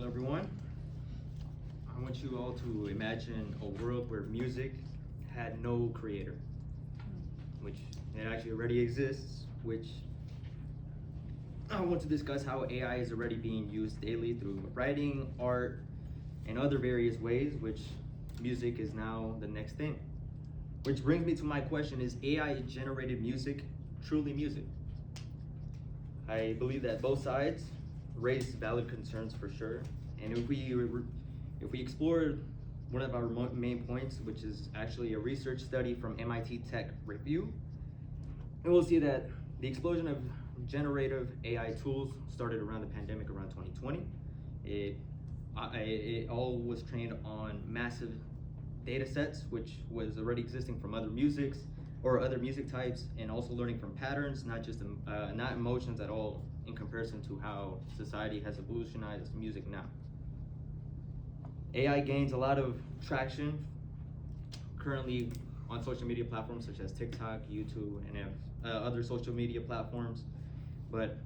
Hello everyone. I want you all to imagine a world where music had no creator, which it actually already exists, which I want to discuss how AI is already being used daily through writing, art, and other various ways, which music is now the next thing. Which brings me to my question, is AI generated music truly music? I believe that both sides raise valid concerns for sure. And if we explore one of our main points, which is actually a research study from MIT Tech Review, and we'll see that the explosion of generative AI tools started around the pandemic around 2020. It all was trained on massive data sets, which was already existing from other music types, and also learning from patterns, not emotions at all, in comparison to how society has evolutionized music now. AI gains a lot of traction currently on social media platforms such as TikTok, YouTube, and other social media platforms. But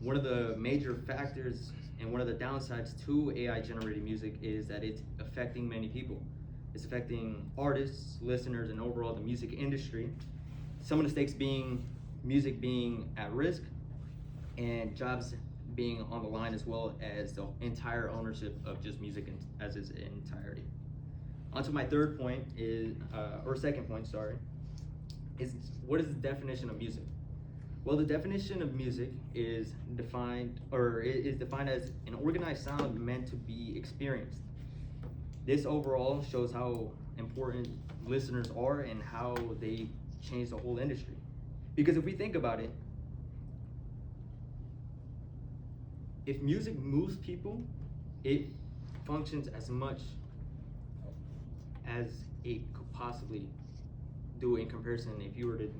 one of the major factors and one of the downsides to AI generated music is that it's affecting many people. It's affecting artists, listeners, and overall the music industry. Some of the stakes being music being at risk and jobs being on the line, as well as the entire ownership of just music as its entirety. On to my third point is, is what is the definition of music? Well, the definition of music is defined as an organized sound meant to be experienced. This overall shows how important listeners are and how they change the whole industry. Because if we think about it, if music moves people, it functions as much as it could possibly do in comparison if you were to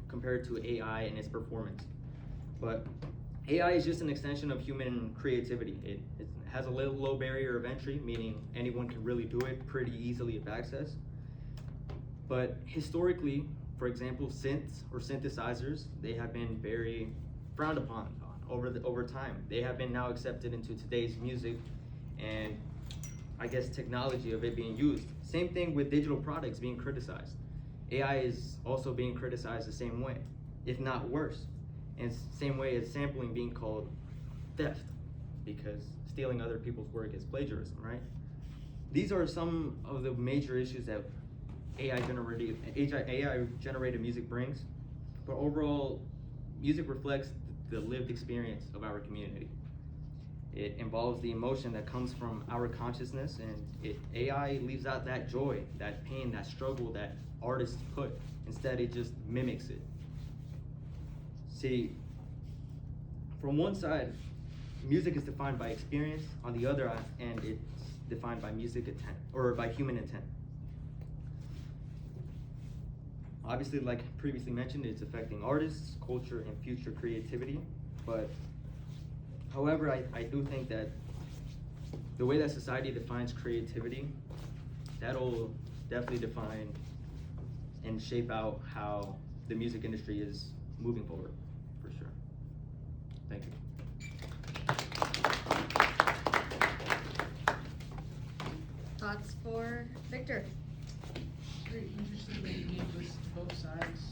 compare it to AI and its performance. But AI is just an extension of human creativity. It has a low barrier of entry, meaning anyone can really do it pretty easily if accessed. But historically, for example, synths or synthesizers, they have been very frowned upon over time. They have been now accepted into today's music and I guess technology of it being used. Same thing with digital products being criticized. AI is also being criticized the same way, if not worse. And same way as sampling being called theft, because stealing other people's work is plagiarism, right? These are some of the major issues that AI generated music brings. But overall, music reflects the lived experience of our community. It involves the emotion that comes from our consciousness, and AI leaves out that joy, that pain, that struggle that artists put. Instead, it just mimics it. See, from one side, music is defined by experience. On the other end, it's defined by music intent, or by human intent. Obviously, like previously mentioned, it's affecting artists, culture, and future creativity. But however, I do think that the way that society defines creativity, that'll definitely define and shape out how the music industry is moving forward, for sure. Thank you. Thoughts for Victor? Very interesting that you gave us both sides